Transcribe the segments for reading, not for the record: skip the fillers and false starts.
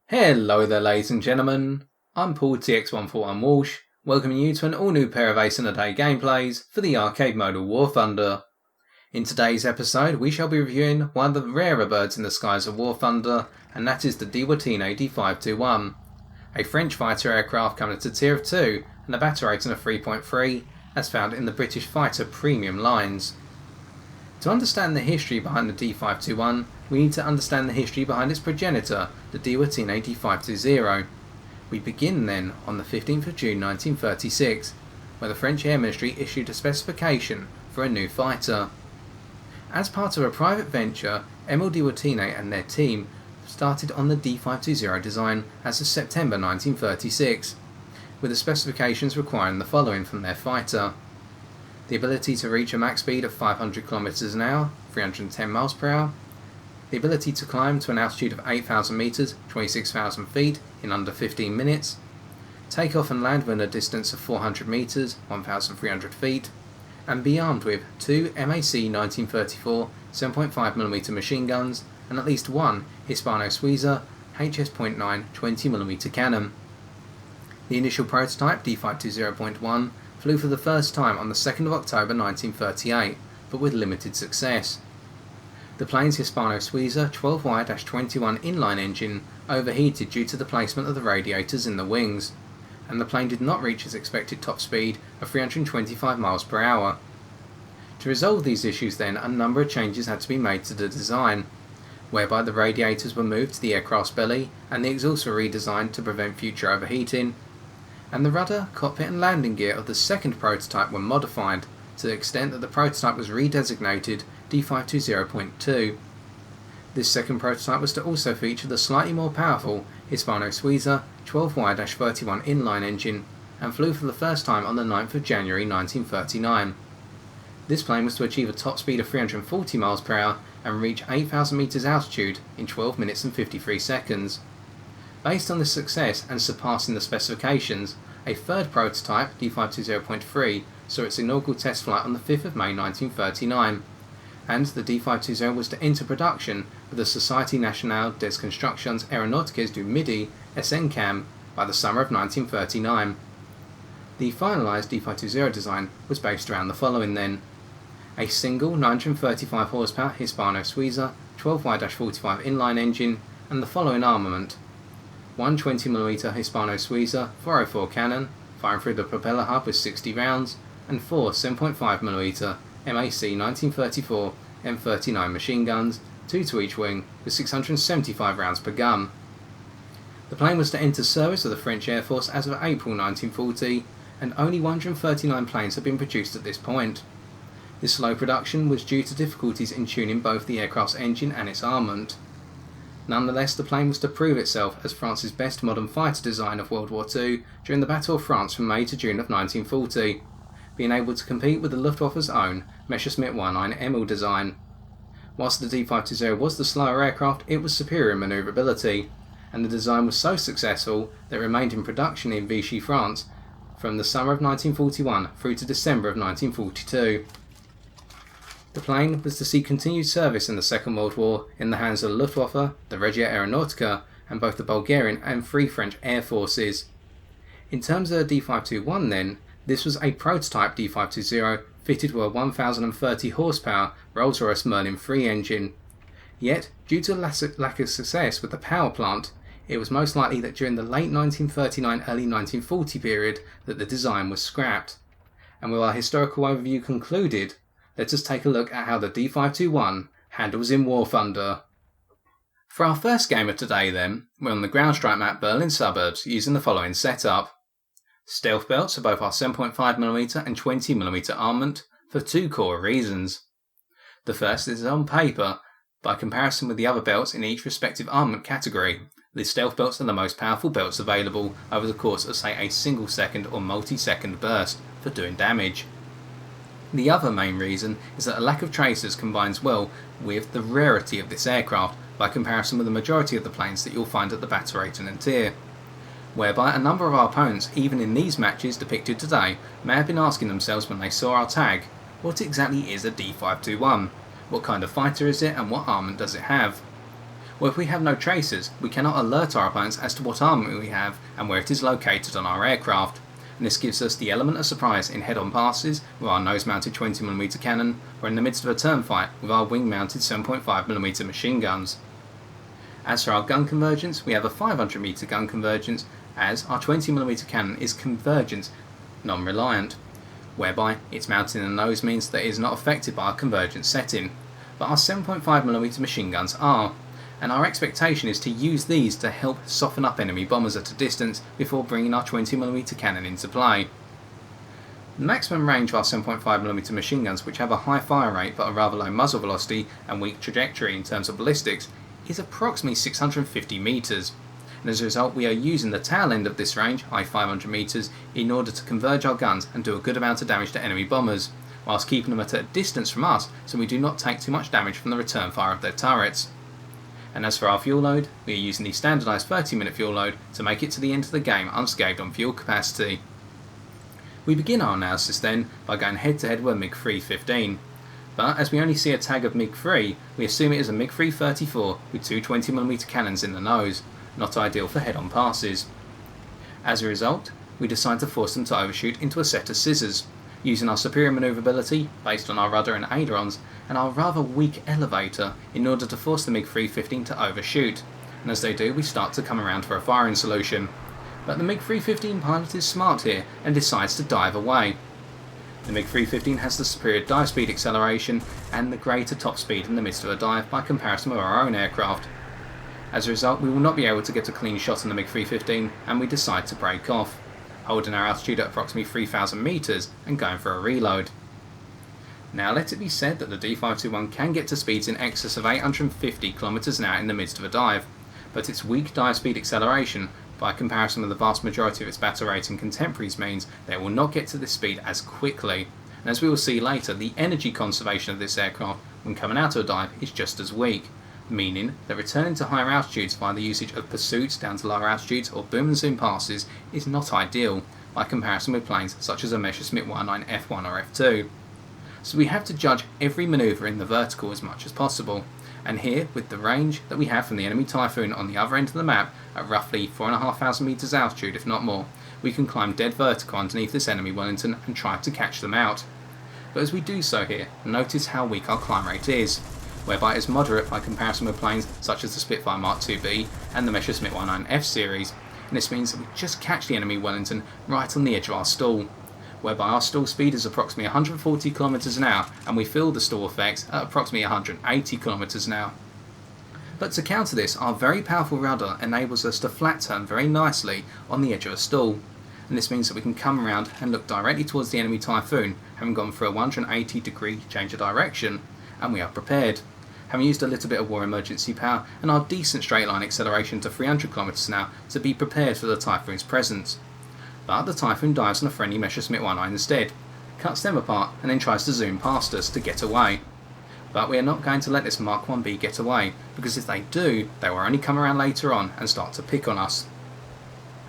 Hello there ladies and gentlemen, I'm Paul TX141 Walsh, welcoming you to an all new pair of Ace in a Day gameplays for the arcade modal War Thunder. In today's episode we shall be reviewing one of the rarer birds in the skies of War Thunder, and that is the D.521, a French fighter aircraft coming at a tier of 2 and a battle rating of 3.3 as found in the British fighter premium lines. To understand the history behind the D.521, we need to understand the history behind its progenitor, the D.520. We begin then on the 15th of June 1936, where the French Air Ministry issued a specification for a new fighter. As part of a private venture, Émile Diwoutine and their team started on the D.520 design as of September 1936, with the specifications requiring the following from their fighter: the ability to reach a max speed of 500 km an hour, 310 miles per hour, the ability to climb to an altitude of 8,000 metres, 26,000 feet in under 15 minutes, take off and land within a distance of 400 metres, 1,300 feet, and be armed with two MAC 1934 7.5mm machine guns and at least one Hispano-Suiza HS.9 20mm cannon. The initial prototype, D.520.1, flew for the first time on the 2nd of October 1938, but with limited success. The plane's Hispano-Suiza 12Y-21 inline engine overheated due to the placement of the radiators in the wings, and the plane did not reach its expected top speed of 325 miles per hour. To resolve these issues then, a number of changes had to be made to the design, whereby the radiators were moved to the aircraft's belly and the exhausts were redesigned to prevent future overheating, and the rudder, cockpit and landing gear of the second prototype were modified to the extent that the prototype was redesignated D.520.2. This second prototype was to also feature the slightly more powerful Hispano-Suiza 12Y-31 inline engine and flew for the first time on the 9th of January 1939. This plane was to achieve a top speed of 340 miles per hour and reach 8,000 metres altitude in 12 minutes and 53 seconds. Based on this success and surpassing the specifications, a third prototype, D.520.3, saw its inaugural test flight on the 5th of May 1939, and the D.520 was to enter production with the Société Nationale des Constructions Aéronautiques du Midi (SNCAM) by the summer of 1939. The finalised D.520 design was based around the following then: a single 935 horsepower Hispano-Suiza 12Y-45 inline engine and the following armament: one 20mm Hispano-Suiza 404 cannon, firing through the propeller hub with 60 rounds, and four 7.5mm MAC 1934 M39 machine guns, two to each wing, with 675 rounds per gun. The plane was to enter service with the French Air Force as of April 1940, and only 139 planes had been produced at this point. This slow production was due to difficulties in tuning both the aircraft's engine and its armament. Nonetheless, the plane was to prove itself as France's best modern fighter design of World War II during the Battle of France from May to June of 1940, being able to compete with the Luftwaffe's own Messerschmitt 19 Emil design. Whilst the D.520 was the slower aircraft, it was superior in manoeuvrability, and the design was so successful that it remained in production in Vichy, France from the summer of 1941 through to December of 1942. The plane was to see continued service in the Second World War in the hands of the Luftwaffe, the Regia Aeronautica, and both the Bulgarian and Free French Air Forces. In terms of the D.521 then, this was a prototype D.520 fitted with a 1030 horsepower Rolls-Royce Merlin 3 engine. Yet, due to lack of success with the power plant, it was most likely that during the late 1939 early 1940 period that the design was scrapped. And with our historical overview concluded, let us take a look at how the D.521 handles in War Thunder. For our first game of today then, we're on the ground strike map Berlin suburbs using the following setup. Stealth belts for both our 7.5mm and 20mm armament for two core reasons. The first is on paper, by comparison with the other belts in each respective armament category, the stealth belts are the most powerful belts available over the course of say a single second or multi-second burst for doing damage. The other main reason is that a lack of tracers combines well with the rarity of this aircraft by comparison with the majority of the planes that you'll find at the battle rating and tier, whereby a number of our opponents, even in these matches depicted today, may have been asking themselves when they saw our tag, what exactly is a D.521? What kind of fighter is it and what armament does it have? Well, if we have no tracers, we cannot alert our opponents as to what armour we have and where it is located on our aircraft, and this gives us the element of surprise in head-on passes with our nose-mounted 20mm cannon, or in the midst of a turn fight with our wing-mounted 7.5mm machine guns. As for our gun convergence, we have a 500m gun convergence, as our 20mm cannon is convergence non-reliant, whereby its mounting in the nose means that it is not affected by our convergence setting, but our 7.5mm machine guns are, and our expectation is to use these to help soften up enemy bombers at a distance before bringing our 20mm cannon into play. The maximum range of our 7.5mm machine guns, which have a high fire rate but a rather low muzzle velocity and weak trajectory in terms of ballistics, is approximately 650 metres, and as a result we are using the tail end of this range, i.e. 500 metres, in order to converge our guns and do a good amount of damage to enemy bombers, whilst keeping them at a distance from us so we do not take too much damage from the return fire of their turrets. And as for our fuel load, we are using the standardised 30-minute fuel load to make it to the end of the game unscathed on fuel capacity. We begin our analysis then by going head to head with a MiG-315, but as we only see a tag of MiG-3, we assume it is a MiG-334 with two 20mm cannons in the nose, not ideal for head-on passes. As a result, we decide to force them to overshoot into a set of scissors, using our superior manoeuvrability based on our rudder and ailerons and our rather weak elevator in order to force the MiG-315 to overshoot, and as they do we start to come around for a firing solution. But the MiG-315 pilot is smart here and decides to dive away. The MiG-315 has the superior dive speed acceleration and the greater top speed in the midst of a dive by comparison with our own aircraft. As a result, we will not be able to get a clean shot on the MiG-315 and we decide to break off, holding our altitude at approximately 3,000 metres and going for a reload. Now let it be said that the D.521 can get to speeds in excess of 850 km an hour in the midst of a dive, but its weak dive speed acceleration, by comparison with the vast majority of its battle rate and contemporaries, means that it will not get to this speed as quickly, and as we will see later, the energy conservation of this aircraft when coming out of a dive is just as weak, meaning that returning to higher altitudes via the usage of pursuits down to lower altitudes or boom and zoom passes is not ideal by comparison with planes such as a Messerschmitt 109 F1 or F2. So we have to judge every manoeuvre in the vertical as much as possible, and here, with the range that we have from the enemy Typhoon on the other end of the map at roughly 4,500 metres altitude if not more, we can climb dead vertical underneath this enemy Wellington and try to catch them out. But as we do so here, notice how weak our climb rate is, whereby it is moderate by comparison with planes such as the Spitfire Mark IIB and the Messerschmitt 109 F series, and this means that we just catch the enemy Wellington right on the edge of our stall, whereby our stall speed is approximately 140 km an hour and we feel the stall effects at approximately 180 km an hour. But to counter this, our very powerful rudder enables us to flat turn very nicely on the edge of a stall, and this means that we can come around and look directly towards the enemy Typhoon, having gone for a 180-degree change of direction, and we are prepared, having used a little bit of war emergency power and our decent straight line acceleration to 300 km an hour to be prepared for the Typhoon's presence. But the Typhoon dives on a friendly Messerschmitt 109 instead, cuts them apart and then tries to zoom past us to get away. But we are not going to let this Mark 1B get away, because if they do, they will only come around later on and start to pick on us.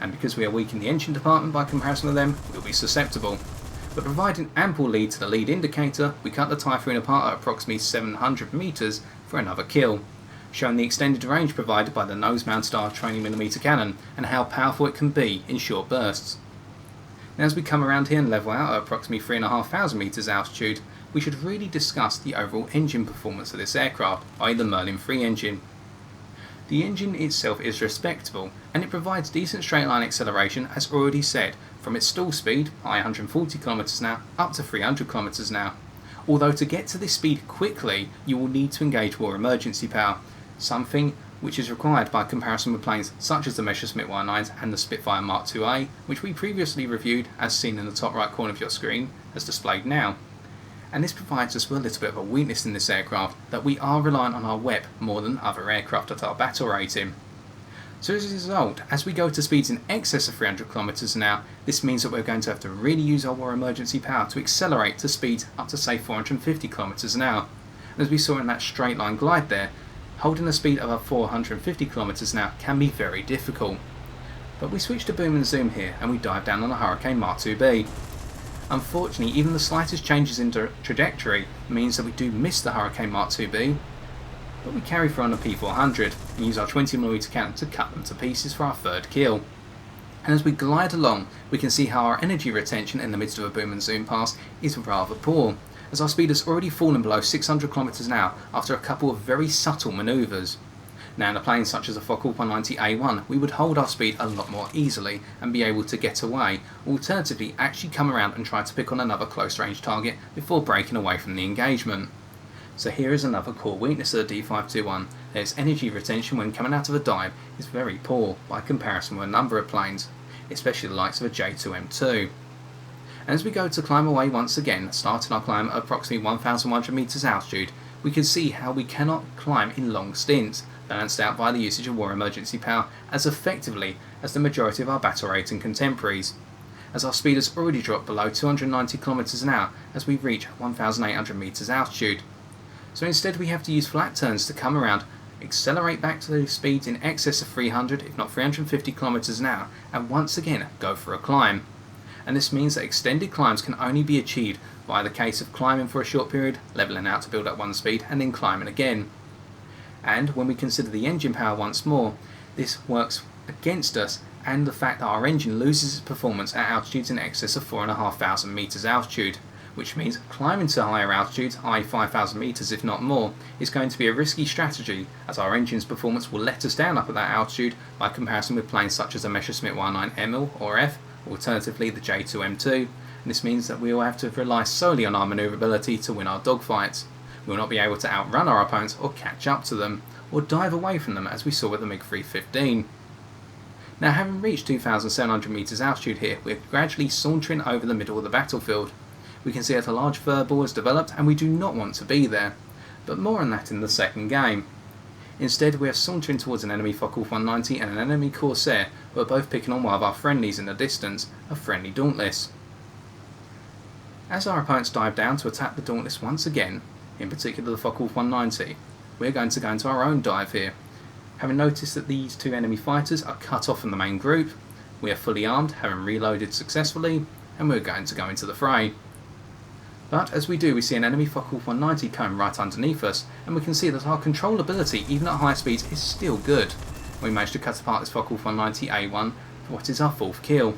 And because we are weak in the engine department by comparison with them, we will be susceptible. But providing ample lead to the lead indicator, we cut the Typhoon apart at approximately 700 metres for another kill, showing the extended range provided by the nose-mounted 20mm cannon and how powerful it can be in short bursts. Now as we come around here and level out at approximately 3,500 metres altitude, we should really discuss the overall engine performance of this aircraft, i.e. the Merlin 3 engine. The engine itself is respectable, and it provides decent straight line acceleration as already said, from its stall speed, i.e. 140 km an hour, up to 300 km an hour. Although to get to this speed quickly, you will need to engage war emergency power, something which is required by comparison with planes such as the Messerschmitt 109s and the Spitfire Mark IIA, which we previously reviewed as seen in the top right corner of your screen, as displayed now. And this provides us with a little bit of a weakness in this aircraft, that we are reliant on our WEP more than other aircraft at our battle rating. So as a result, as we go to speeds in excess of 300 km an hour, this means that we're going to have to really use our war emergency power to accelerate to speeds up to say 450 km an hour. And as we saw in that straight line glide there, holding a speed of 450 km an hour can be very difficult. But we switch to boom and zoom here and we dive down on a Hurricane Mark IIB. Unfortunately, even the slightest changes in trajectory means that we do miss the Hurricane Mark IIB, but we carry through on a P400 and use our 20mm cannon to cut them to pieces for our third kill. And as we glide along, we can see how our energy retention in the midst of a boom and zoom pass is rather poor, as our speed has already fallen below 600 km an hour after a couple of very subtle manoeuvres. Now in a plane such as a Fokker 190A1, we would hold our speed a lot more easily and be able to get away, alternatively actually come around and try to pick on another close range target before breaking away from the engagement. So here is another core weakness of the D.521, that its energy retention when coming out of a dive is very poor by comparison with a number of planes, especially the likes of a J2M2. And as we go to climb away once again, starting our climb at approximately 1,100 meters altitude, we can see how we cannot climb in long stints, balanced out by the usage of war emergency power as effectively as the majority of our battle rating contemporaries, as our speed has already dropped below 290 km an hour as we reach 1,800 meters altitude. So instead we have to use flat turns to come around, accelerate back to those speeds in excess of 300 if not 350 km an hour, and once again go for a climb. And this means that extended climbs can only be achieved by the case of climbing for a short period, levelling out to build up one speed, and then climbing again. And when we consider the engine power once more, this works against us, and the fact that our engine loses its performance at altitudes in excess of 4,500 meters altitude, which means climbing to higher altitudes, i.e. 5,000 meters if not more, is going to be a risky strategy, as our engine's performance will let us down up at that altitude by comparison with planes such as the Messerschmitt 19ML or F, alternatively the J2M2, and this means that we will have to rely solely on our manoeuvrability to win our dogfights. We will not be able to outrun our opponents or catch up to them, or dive away from them as we saw with the MiG-315. Now having reached 2,700 meters altitude here, we are gradually sauntering over the middle of the battlefield. We can see that a large furball has developed and we do not want to be there, but more on that in the second game. Instead we are sauntering towards an enemy Fokker 190 and an enemy Corsair who are both picking on one of our friendlies in the distance, a friendly Dauntless. As our opponents dive down to attack the Dauntless once again, in particular the Fokker 190, we are going to go into our own dive here. Having noticed that these two enemy fighters are cut off from the main group, we are fully armed, having reloaded successfully, and we are going to go into the fray. But as we do, we see an enemy Fokker 190 coming right underneath us, and we can see that our controllability, even at high speeds, is still good. We managed to cut apart this Fokker 190A1 for what is our fourth kill.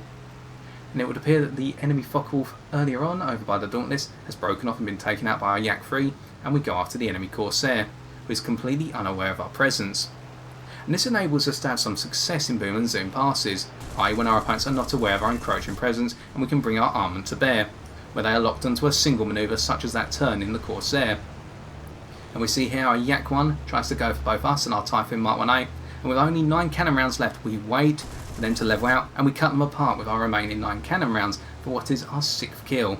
And it would appear that the enemy Fokker earlier on, over by the Dauntless, has broken off and been taken out by our Yak-3, and we go after the enemy Corsair, who is completely unaware of our presence. And this enables us to have some success in boom and zoom passes, i.e. when our opponents are not aware of our encroaching presence and we can bring our armament to bear, where they are locked onto a single manoeuvre such as that turn in the Corsair. And we see here our Yak-1 tries to go for both us and our Typhoon Mark 1A, and with only 9 cannon rounds left we wait for them to level out and we cut them apart with our remaining 9 cannon rounds for what is our 6th kill.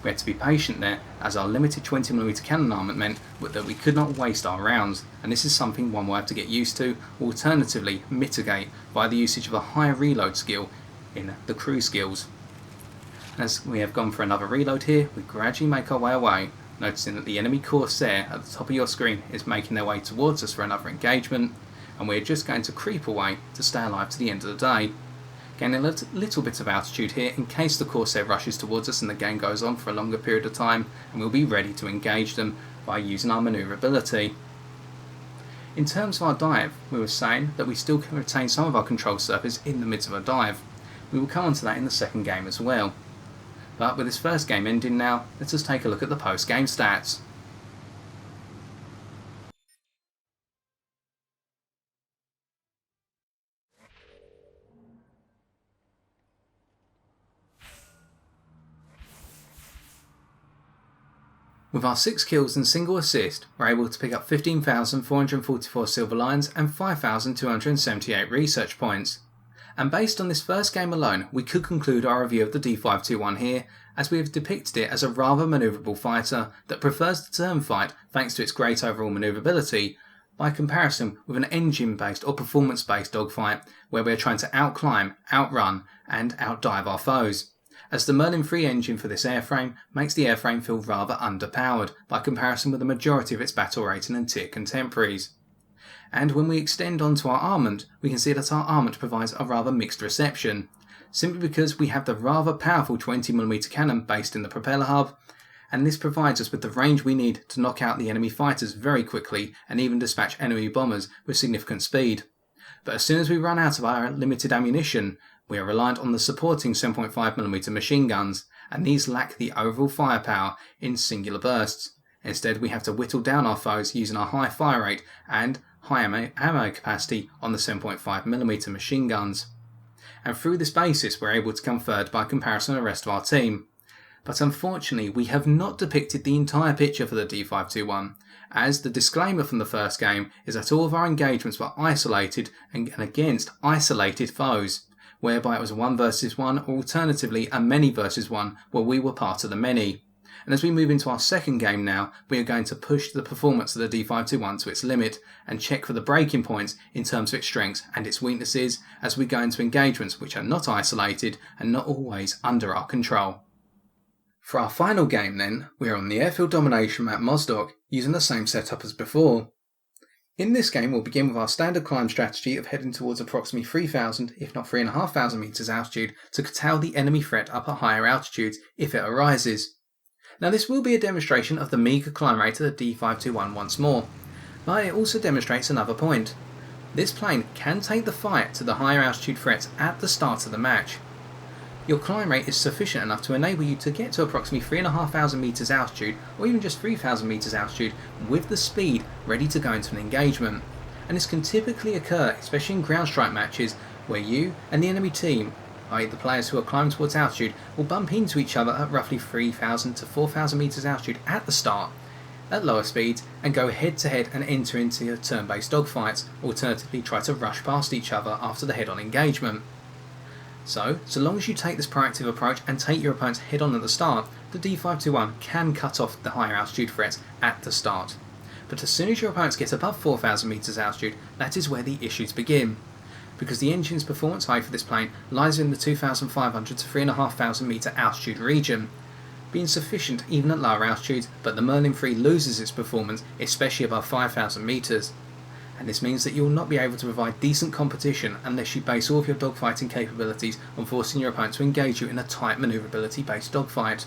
We had to be patient there, as our limited 20mm cannon armament meant that we could not waste our rounds, and this is something one will have to get used to, alternatively mitigate by the usage of a higher reload skill in the crew skills. As we have gone for another reload here, we gradually make our way away, noticing that the enemy Corsair at the top of your screen is making their way towards us for another engagement, and we are just going to creep away to stay alive to the end of the day. Gaining a little bit of altitude here in case the Corsair rushes towards us and the game goes on for a longer period of time, and we'll be ready to engage them by using our manoeuvrability. In terms of our dive, we were saying that we still can retain some of our control surface in the midst of a dive. We will come on to that in the second game as well. But with this first game ending now, let us take a look at the post-game stats. With our 6 kills and single assist, we're able to pick up 15,444 silver lions and 5,278 research points. And based on this first game alone, we could conclude our review of the D521 here, as we have depicted it as a rather manoeuvrable fighter that prefers the turn fight thanks to its great overall manoeuvrability, by comparison with an engine-based or performance-based dogfight where we are trying to outclimb, outrun and outdive our foes, as the Merlin 3 engine for this airframe makes the airframe feel rather underpowered by comparison with the majority of its battle rating and tier contemporaries. And when we extend onto our armament, we can see that our armament provides a rather mixed reception, simply because we have the rather powerful 20mm cannon based in the propeller hub, and this provides us with the range we need to knock out the enemy fighters very quickly and even dispatch enemy bombers with significant speed. But as soon as we run out of our limited ammunition, we are reliant on the supporting 7.5mm machine guns, and these lack the overall firepower in singular bursts. Instead, we have to whittle down our foes using our high fire rate and high ammo capacity on the 7.5mm machine guns. And through this basis, we're able to come third by comparison to the rest of our team. But unfortunately, we have not depicted the entire picture for the D.521, as the disclaimer from the first game is that all of our engagements were isolated and against isolated foes, whereby it was a 1 versus 1 or alternatively a many versus 1 where we were part of the many. And as we move into our second game now, we are going to push the performance of the D.521 to its limit and check for the breaking points in terms of its strengths and its weaknesses as we go into engagements which are not isolated and not always under our control. For our final game then, we are on the airfield domination map Mozdok using the same setup as before. In this game we'll begin with our standard climb strategy of heading towards approximately 3,000 if not 3,500 metres altitude to curtail the enemy threat up at higher altitudes if it arises. Now this will be a demonstration of the meagre climb rate of the D.521 once more, but it also demonstrates another point. This plane can take the fight to the higher altitude threats at the start of the match. Your climb rate is sufficient enough to enable you to get to approximately 3,500 metres altitude or even just 3,000 metres altitude with the speed ready to go into an engagement. And this can typically occur, especially in ground strike matches, where you and the enemy team, i.e. the players who are climbing towards altitude, will bump into each other at roughly 3,000 to 4,000 metres altitude at the start, at lower speeds, and go head to head and enter into turn-based dogfights, alternatively try to rush past each other after the head-on engagement. So long as you take this proactive approach and take your opponents head on at the start, the D.521 can cut off the higher altitude threats at the start. But as soon as your opponents get above 4,000 metres altitude, that is where the issues begin. Because the engine's performance height for this plane lies in the 2,500 to 3,500 metre altitude region, being sufficient even at lower altitudes, but the Merlin 3 loses its performance, especially above 5,000 metres. And this means that you will not be able to provide decent competition unless you base all of your dogfighting capabilities on forcing your opponent to engage you in a tight manoeuvrability based dogfight.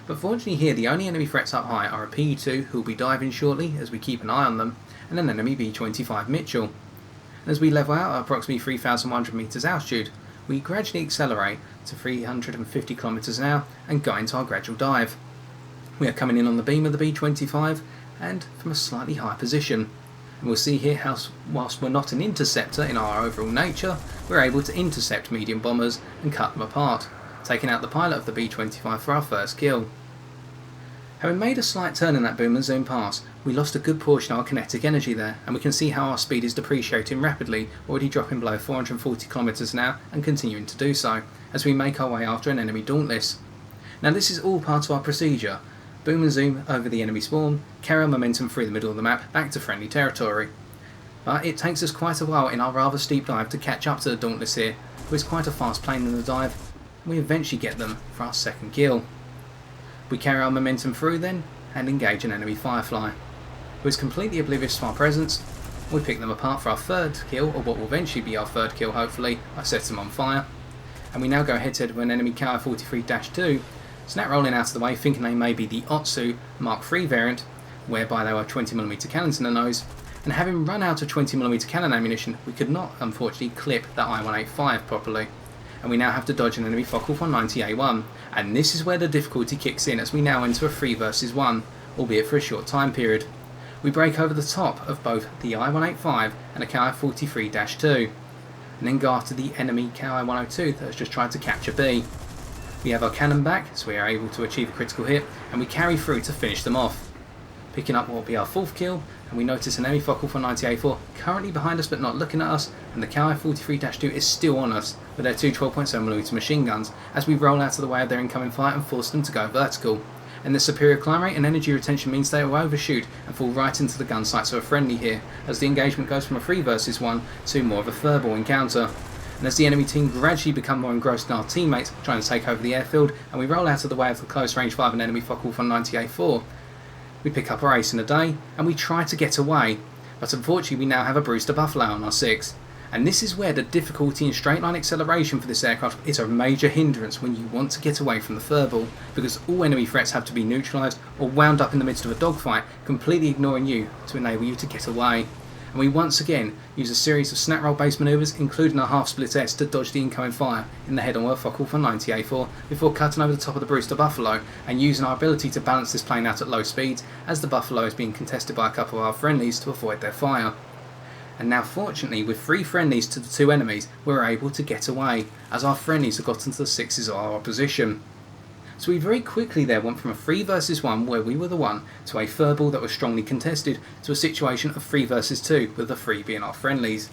But fortunately here the only enemy threats up high are a PE2 who will be diving shortly as we keep an eye on them, and an enemy B-25 Mitchell. And as we level out at approximately 3,100 metres altitude, we gradually accelerate to 350 km an hour and go into our gradual dive. We are coming in on the beam of the B-25 and from a slightly higher position. And we'll see here how, whilst we're not an interceptor in our overall nature, we're able to intercept medium bombers and cut them apart, taking out the pilot of the B-25 for our first kill. Having made a slight turn in that boom and zoom pass, we lost a good portion of our kinetic energy there, and we can see how our speed is depreciating rapidly, already dropping below 440 km an hour and continuing to do so, as we make our way after an enemy Dauntless. Now this is all part of our procedure. Boom and zoom over the enemy spawn, carry our momentum through the middle of the map back to friendly territory. But it takes us quite a while in our rather steep dive to catch up to the Dauntless here, who is quite a fast plane in the dive, and we eventually get them for our second kill. We carry our momentum through then, and engage an enemy Firefly, who is completely oblivious to our presence. We pick them apart for our third kill, or what will eventually be our third kill hopefully. I set them on fire. And we now go head to head with an enemy Ki-43-2, snap rolling out of the way thinking they may be the Otsu Mark III variant, whereby they were 20mm cannons in the nose, and having run out of 20mm cannon ammunition we could not unfortunately clip that I-185 properly. And we now have to dodge an enemy Fokker 190A1, and this is where the difficulty kicks in as we now enter a 3 versus 1, albeit for a short time period. We break over the top of both the I-185 and a Ki-43-2, and then go after the enemy Ki-102 that has just tried to capture B. We have our cannon back, so we are able to achieve a critical hit, and we carry through to finish them off. Picking up what will be our fourth kill, and we notice an enemy Fokker 190A4 currently behind us but not looking at us, and the Ki-43-2 is still on us with their two 12.7mm machine guns as we roll out of the way of their incoming fire and force them to go vertical. And the superior climb rate and energy retention means they will overshoot and fall right into the gun sights of a friendly here, as the engagement goes from a 3 versus 1 to more of a furball encounter. And as the enemy team gradually become more engrossed in our teammates trying to take over the airfield, and we roll out of the way of the close range fire of an enemy Fokker 190A4, we pick up our ace in a day and we try to get away, but unfortunately we now have a Brewster Buffalo on our 6, And this is where the difficulty in straight line acceleration for this aircraft is a major hindrance when you want to get away from the furball, because all enemy threats have to be neutralised or wound up in the midst of a dogfight, completely ignoring you to enable you to get away. And we once again use a series of snap roll based manoeuvres, including a half split S, to dodge the incoming fire in the head-on Focke-Wulf 190A4 before cutting over the top of the Brewster Buffalo and using our ability to balance this plane out at low speeds as the Buffalo is being contested by a couple of our friendlies to avoid their fire. And now fortunately, with 3 friendlies to the 2 enemies, we were able to get away, as our friendlies have gotten to the 6s of our opposition. So we very quickly there went from a 3 versus 1 where we were the one, to a furball that was strongly contested, to a situation of 3 versus 2 with the 3 being our friendlies.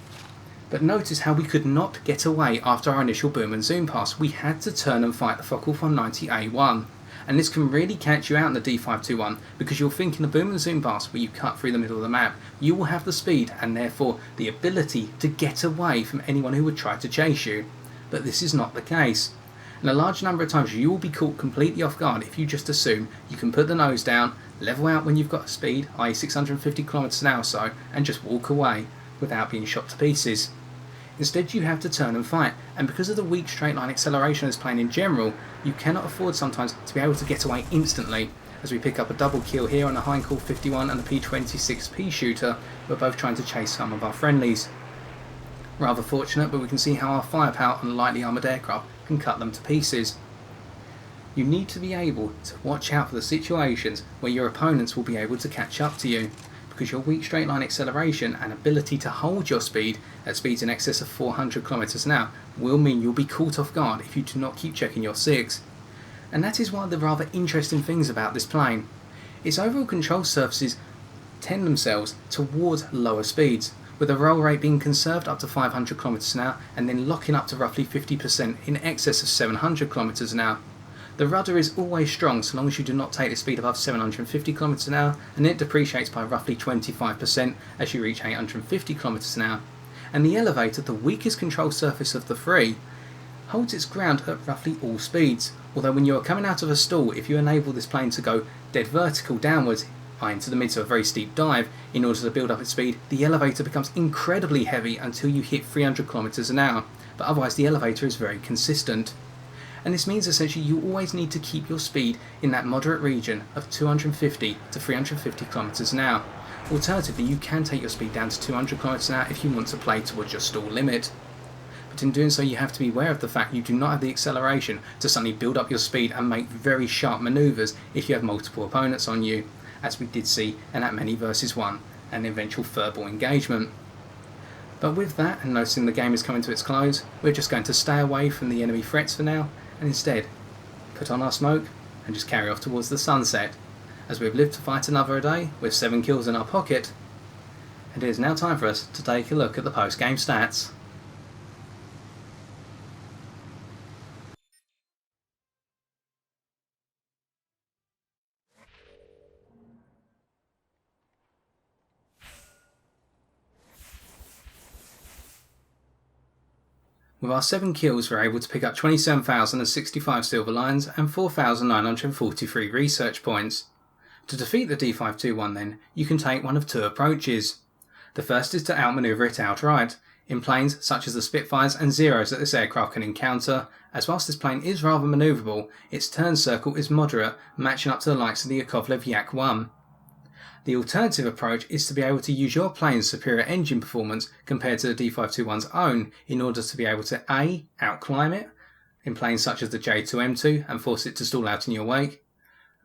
But notice how we could not get away after our initial boom and zoom pass. We had to turn and fight the Focke-Wulf 190A1. And this can really catch you out in the D.521 because you'll think in the boom and zoom pass where you cut through the middle of the map, you will have the speed and therefore the ability to get away from anyone who would try to chase you. But this is not the case. And a large number of times you will be caught completely off guard if you just assume you can put the nose down, level out when you've got a speed, i.e. 650 km an hour or so, and just walk away without being shot to pieces. Instead you have to turn and fight, and because of the weak straight line acceleration of this plane in general, you cannot afford sometimes to be able to get away instantly, as we pick up a double kill here on a Heinkel 51 and a P26P shooter who are both trying to chase some of our friendlies. Rather fortunate, but we can see how our firepower on lightly armoured aircraft can cut them to pieces. You need to be able to watch out for the situations where your opponents will be able to catch up to you, because your weak straight line acceleration and ability to hold your speed at speeds in excess of 400 km an hour will mean you'll be caught off guard if you do not keep checking your 6. And that is one of the rather interesting things about this plane. Its overall control surfaces tend themselves towards lower speeds, with the roll rate being conserved up to 500 km an hour and then locking up to roughly 50% in excess of 700 km an hour. The rudder is always strong so long as you do not take the speed above 750 km an hour, and then it depreciates by roughly 25% as you reach 850 km an hour. And the elevator, the weakest control surface of the 3, holds its ground at roughly all speeds, although when you are coming out of a stall, if you enable this plane to go dead vertical downwards into the midst of a very steep dive in order to build up its speed, the elevator becomes incredibly heavy until you hit 300 km an hour, but otherwise the elevator is very consistent. And this means essentially you always need to keep your speed in that moderate region of 250 to 350 km an hour. Alternatively, you can take your speed down to 200 km an hour if you want to play towards your stall limit. But in doing so you have to be aware of the fact you do not have the acceleration to suddenly build up your speed and make very sharp manoeuvres if you have multiple opponents on you, as we did see in that many versus 1 and eventual furball engagement. But with that, and noticing the game is coming to its close, we're just going to stay away from the enemy threats for now, and instead put on our smoke and just carry off towards the sunset, as we've lived to fight another day with 7 kills in our pocket. And it is now time for us to take a look at the post-game stats. With our 7 kills, we're able to pick up 27,065 silver lions and 4,943 research points. To defeat the D.521 then, you can take one of 2 approaches. The first is to outmaneuver it outright, in planes such as the Spitfires and Zeros that this aircraft can encounter, as whilst this plane is rather manoeuvrable, its turn circle is moderate, matching up to the likes of the Yakovlev Yak-1. The alternative approach is to be able to use your plane's superior engine performance compared to the D.521's own in order to be able to A. outclimb it, in planes such as the J2M2 and force it to stall out in your wake,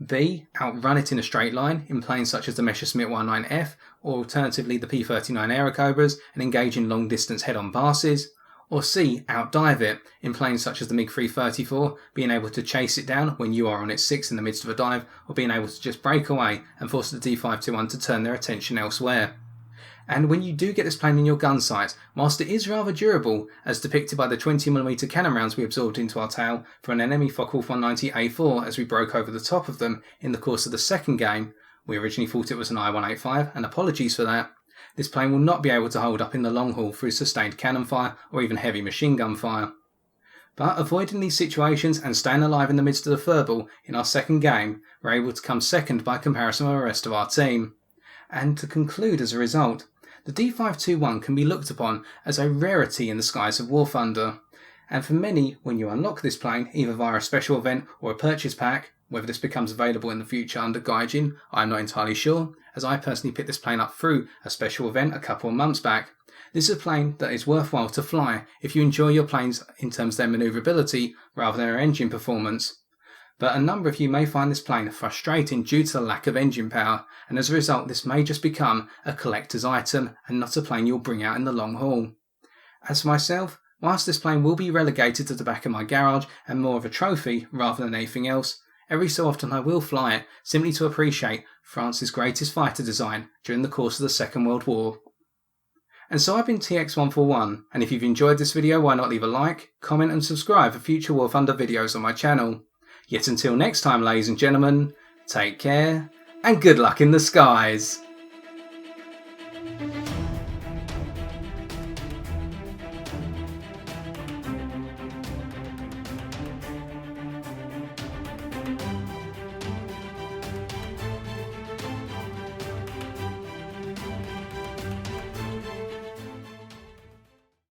B. outrun it in a straight line in planes such as the Messerschmitt 19F or alternatively the P39 Aerocobras and engage in long distance head-on passes, or C. outdive it in planes such as the MiG-334, being able to chase it down when you are on its 6 in the midst of a dive, or being able to just break away and force the D.521 to turn their attention elsewhere. And when you do get this plane in your gun sights, whilst it is rather durable, as depicted by the 20mm cannon rounds we absorbed into our tail for an enemy Focke-Wulf 190A4 as we broke over the top of them in the course of the second game, we originally thought it was an I-185, and apologies for that. This plane will not be able to hold up in the long haul through sustained cannon fire or even heavy machine gun fire. But avoiding these situations and staying alive in the midst of the furball in our second game, we're able to come second by comparison with the rest of our team. And to conclude as a result, The D.521 can be looked upon as a rarity in the skies of War Thunder, and for many, when you unlock this plane, either via a special event or a purchase pack, whether this becomes available in the future under Gaijin, I'm not entirely sure, as I personally picked this plane up through a special event a couple of months back. This is a plane that is worthwhile to fly if you enjoy your planes in terms of their manoeuvrability rather than their engine performance. But a number of you may find this plane frustrating due to the lack of engine power, and as a result this may just become a collector's item and not a plane you'll bring out in the long haul. As for myself, whilst this plane will be relegated to the back of my garage and more of a trophy rather than anything else, every so often I will fly it simply to appreciate France's greatest fighter design during the course of the Second World War. And so I've been TX141, and if you've enjoyed this video, why not leave a like, comment and subscribe for future War Thunder videos on my channel. Yet until next time, ladies and gentlemen, take care and good luck in the skies!